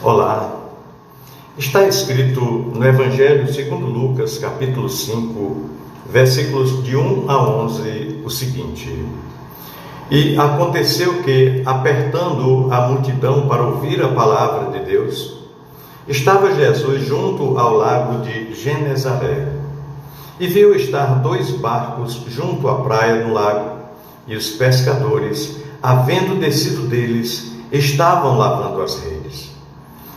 Olá, está escrito no Evangelho segundo Lucas, capítulo 5, versículos de 1 a 11, o seguinte: E aconteceu que, apertando a multidão para ouvir a palavra de Deus, estava Jesus junto ao lago de Genezaré, e viu estar 2 barcos junto à praia do lago, e os pescadores, havendo descido deles, estavam lavando as redes.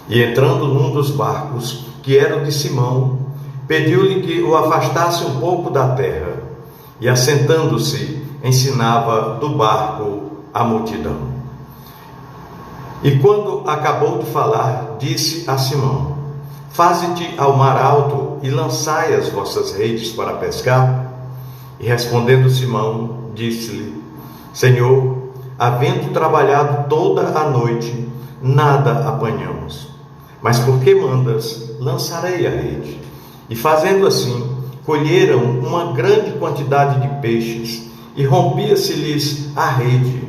E entrando num dos barcos, que era o de Simão, pediu-lhe que o afastasse um pouco da terra, e assentando-se, ensinava do barco a multidão. E quando acabou de falar, disse a Simão: Faze-te ao mar alto e lançai as vossas redes para pescar. E respondendo Simão, disse-lhe: Senhor, havendo trabalhado toda a noite, nada apanhamos. Mas porque mandas, lançarei a rede. E fazendo assim, colheram uma grande quantidade de peixes, e rompia-se-lhes a rede.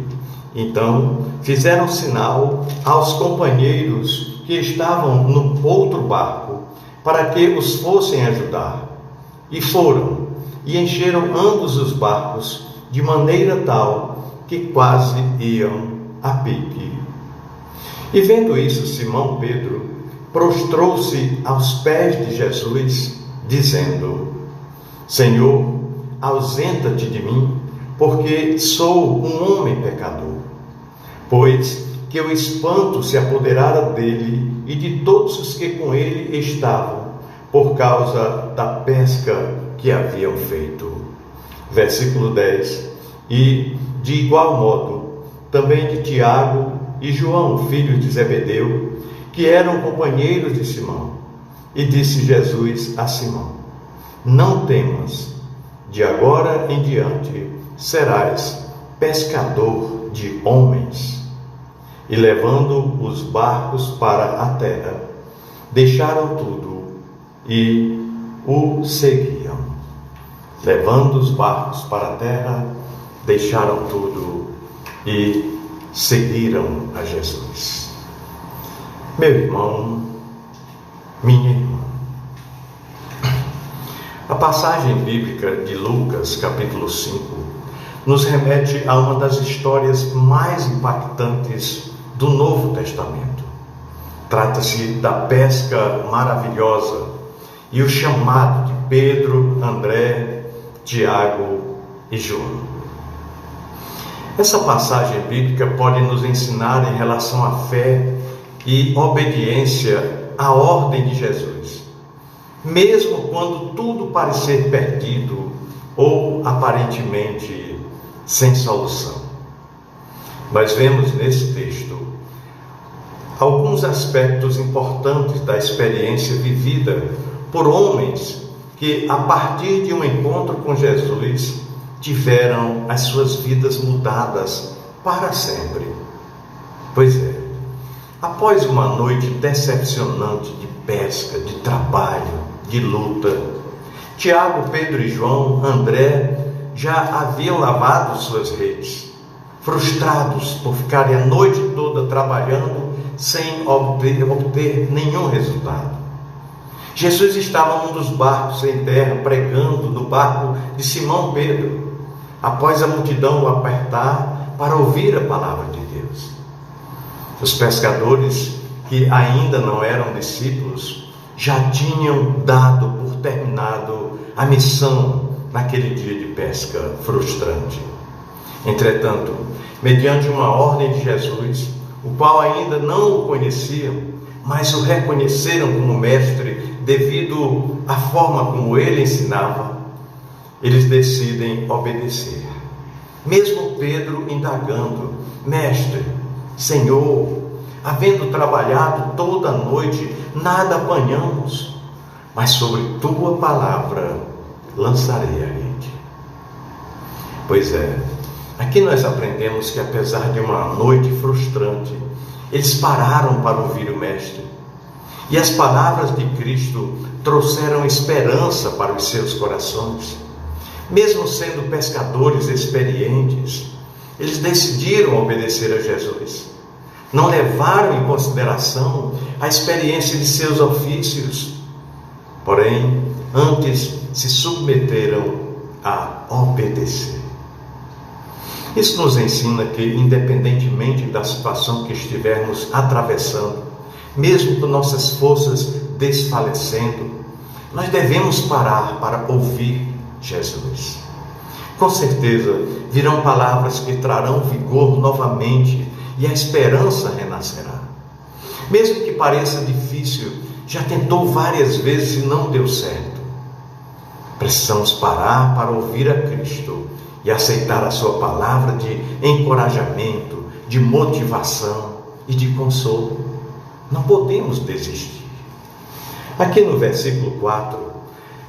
Então fizeram sinal aos companheiros que estavam no outro barco, para que os fossem ajudar. E foram, e encheram ambos os barcos, de maneira tal que quase iam a pique. E vendo isso, Simão Pedro prostrou-se aos pés de Jesus, dizendo: Senhor, ausenta-te de mim, porque sou um homem pecador. Pois que o espanto se apoderara dele e de todos os que com ele estavam, por causa da pesca que haviam feito. Versículo 10. E, de igual modo, também de Tiago e João, filhos de Zebedeu, que eram companheiros de Simão. E disse Jesus a Simão: Não temas, de agora em diante serás pescador de homens. E levando os barcos para a terra, deixaram tudo e o seguiam. Levando os barcos para a terra, deixaram tudo e seguiram a Jesus. Meu irmão, minha irmã, a passagem bíblica de Lucas, capítulo 5, nos remete a uma das histórias mais impactantes do Novo Testamento. Trata-se da pesca maravilhosa e o chamado de Pedro, André, Tiago e João. Essa passagem bíblica pode nos ensinar em relação à fé e obediência à ordem de Jesus, mesmo quando tudo parecer perdido ou aparentemente sem solução. Nós vemos nesse texto alguns aspectos importantes da experiência vivida por homens que, a partir de um encontro com Jesus, tiveram as suas vidas mudadas para sempre. Pois é, após uma noite decepcionante de pesca, de trabalho, de luta, Tiago, Pedro e João, André, já haviam lavado suas redes, frustrados por ficarem a noite toda trabalhando sem obter nenhum resultado. Jesus estava num dos barcos em terra, pregando no barco de Simão Pedro, após a multidão o apertar para ouvir a palavra de Deus. Os pescadores, que ainda não eram discípulos, já tinham dado por terminado a missão naquele dia de pesca frustrante. Entretanto, mediante uma ordem de Jesus, o qual ainda não o conheciam, mas o reconheceram como mestre devido à forma como ele ensinava, eles decidem obedecer. Mesmo Pedro indagando: Mestre, Senhor, havendo trabalhado toda a noite, nada apanhamos, mas sobre tua palavra lançarei a rede. Pois é, aqui nós aprendemos que, apesar de uma noite frustrante, eles pararam para ouvir o Mestre. E as palavras de Cristo trouxeram esperança para os seus corações. Mesmo sendo pescadores experientes, eles decidiram obedecer a Jesus. não levaram em consideração a experiência de seus ofícios, porém, antes se submeteram a obedecer. Isso nos ensina que, independentemente da situação que estivermos atravessando, mesmo com nossas forças desfalecendo, nós devemos parar para ouvir Jesus. Com certeza virão palavras que trarão vigor novamente e a esperança renascerá. Mesmo que pareça difícil, já tentou várias vezes e não deu certo. Precisamos parar para ouvir a Cristo e aceitar a sua palavra de encorajamento, de motivação e de consolo. Não podemos desistir. Aqui no versículo 4,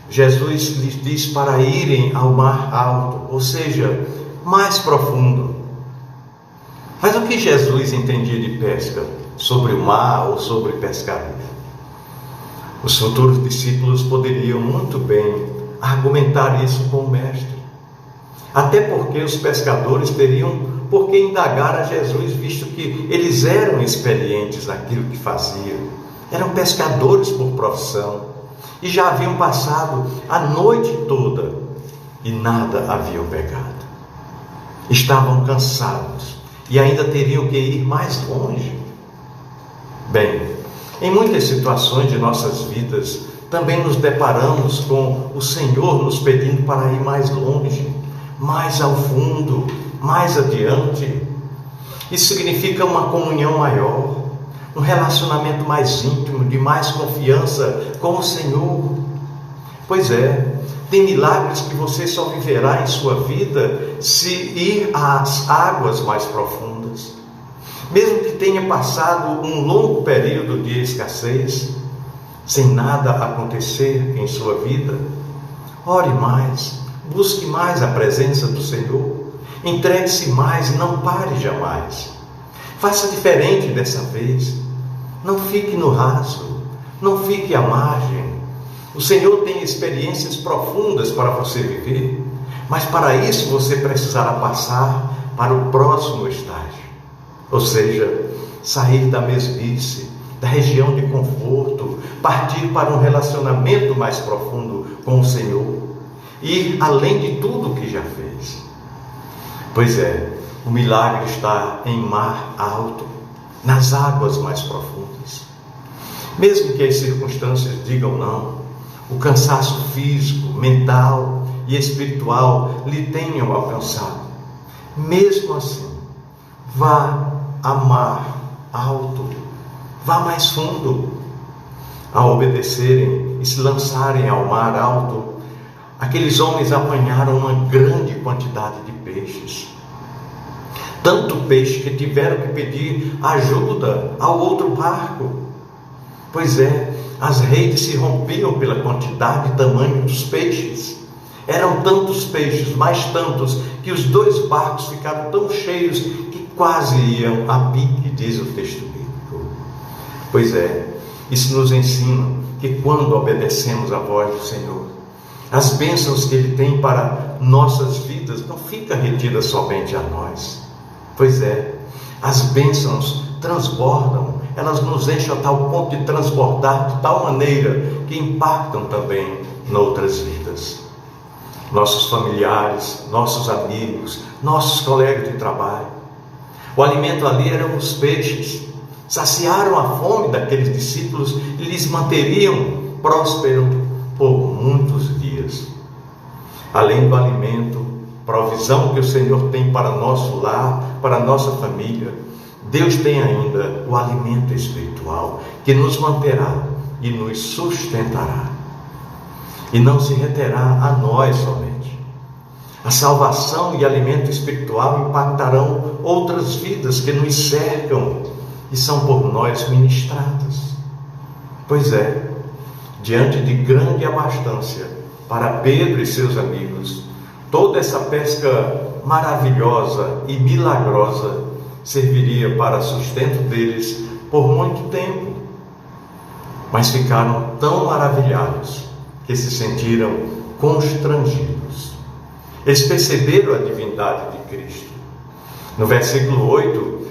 Jesus lhes diz para irem ao mar alto, ou seja, mais profundo. Mas o que Jesus entendia de pesca? Sobre o mar ou sobre pescaria? Os futuros discípulos poderiam muito bem argumentar isso com o mestre. Até porque os pescadores teriam por que indagar a Jesus, visto que eles eram experientes naquilo que faziam. Eram pescadores por profissão e já haviam passado a noite toda e nada haviam pegado. Estavam cansados e ainda teriam que ir mais longe. Bem, em muitas situações de nossas vidas, também nos deparamos com o Senhor nos pedindo para ir mais longe, mais ao fundo, mais adiante. Isso significa uma comunhão maior, um relacionamento mais íntimo, de mais confiança com o Senhor. Pois é, tem milagres que você só viverá em sua vida se ir às águas mais profundas. Mesmo que tenha passado um longo período de escassez, sem nada acontecer em sua vida, ore mais, busque mais a presença do Senhor, entregue-se mais e não pare jamais. Faça diferente dessa vez. Não fique no raso, não fique à margem. O Senhor tem experiências profundas para você viver, mas para isso você precisará passar para o próximo estágio, ou seja, sair da mesmice, da região de conforto, partir para um relacionamento mais profundo com o Senhor, ir além de tudo que já fez. Pois é, o milagre está em mar alto, nas águas mais profundas. Mesmo que as circunstâncias digam não, o cansaço físico, mental e espiritual lhe tenham alcançado, mesmo assim, vá a mar alto, vá mais fundo. Ao obedecerem e se lançarem ao mar alto, aqueles homens apanharam uma grande quantidade de peixes. Tanto peixe que tiveram que pedir ajuda ao outro barco. Pois é, as redes se rompiam pela quantidade e tamanho dos peixes. Eram tantos peixes, mais tantos, que os dois barcos ficaram tão cheios que quase iam a pique, diz o texto bíblico. Pois é, isso nos ensina que quando obedecemos à voz do Senhor, as bênçãos que Ele tem para nossas vidas não ficam retidas somente a nós. Pois é, as bênçãos transbordam, elas nos enchem a tal ponto de transbordar de tal maneira que impactam também noutras vidas. Nossos familiares, nossos amigos, nossos colegas de trabalho. O alimento ali eram os peixes, saciaram a fome daqueles discípulos e lhes manteriam prósperos por muitos dias. Além do alimento, provisão que o Senhor tem para nosso lar, para nossa família, Deus tem ainda o alimento espiritual que nos manterá e nos sustentará. E não se reterá a nós somente. A salvação e alimento espiritual impactarão outras vidas que nos cercam e são por nós ministradas. Pois é, diante de grande abastança para Pedro e seus amigos, toda essa pesca maravilhosa e milagrosa serviria para sustento deles por muito tempo. Mas ficaram tão maravilhados que se sentiram constrangidos. Eles perceberam a divindade de Cristo. No versículo 8,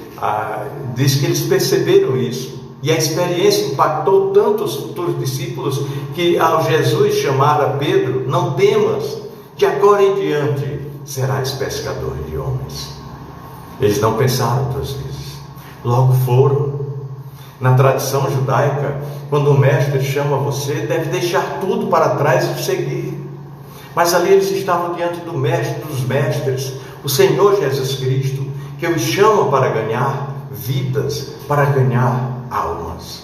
diz que eles perceberam isso. E a experiência impactou tanto os futuros discípulos que, ao Jesus chamar a Pedro, não temas, de agora em diante serás pescador de homens. Eles não pensaram duas vezes, logo foram. Na tradição judaica, quando o mestre chama você, deve deixar tudo para trás e o seguir. Mas ali eles estavam diante do mestre dos mestres, o Senhor Jesus Cristo, que os chama para ganhar vidas, para ganhar almas.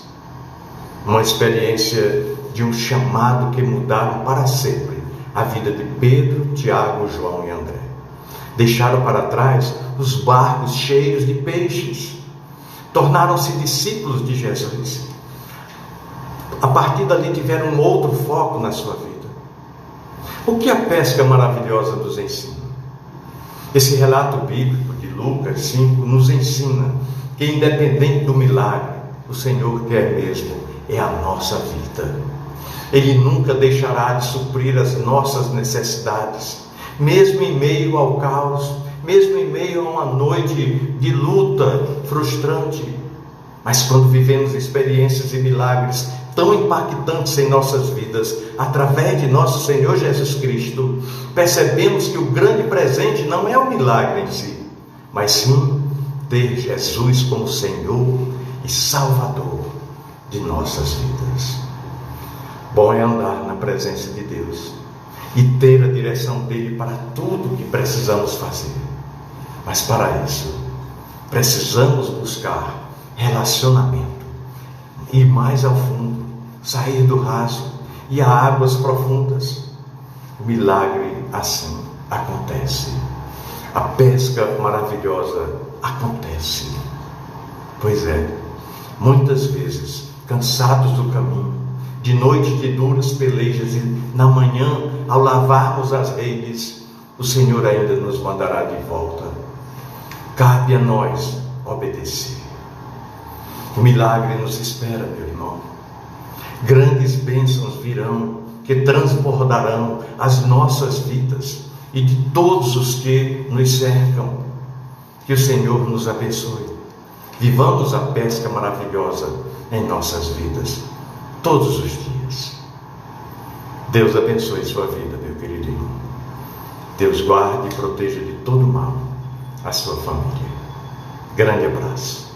Uma experiência de um chamado que mudaram para sempre a vida de Pedro, Tiago, João e André. Deixaram para trás os barcos cheios de peixes, tornaram-se discípulos de Jesus. A partir dali tiveram um outro foco na sua vida. O que a pesca maravilhosa nos ensina? Esse relato bíblico de Lucas 5 nos ensina que, independente do milagre, o Senhor quer mesmo é a nossa vida. Ele nunca deixará de suprir as nossas necessidades, mesmo em meio ao caos, mesmo em meio a uma noite de luta frustrante. Mas quando vivemos experiências e milagres tão impactantes em nossas vidas, através de nosso Senhor Jesus Cristo, percebemos que o grande presente não é o milagre em si, mas sim ter Jesus como Senhor e Salvador de nossas vidas. Bom é andar na presença de Deus e ter a direção dele para tudo que precisamos fazer. Mas para isso, precisamos buscar relacionamento, ir mais ao fundo, sair do raso e a águas profundas. O milagre assim acontece. A pesca maravilhosa acontece. Pois é, muitas vezes, cansados do caminho, de noite de duras pelejas, e na manhã, ao lavarmos as redes, o Senhor ainda nos mandará de volta. Cabe a nós obedecer. O milagre nos espera, meu irmão. Grandes bênçãos virão, que transbordarão as nossas vidas e de todos os que nos cercam. Que o Senhor nos abençoe. Vivamos a pesca maravilhosa em nossas vidas, todos os dias. Deus abençoe sua vida, meu querido irmão. Deus guarde e proteja de todo mal a sua família. Grande abraço.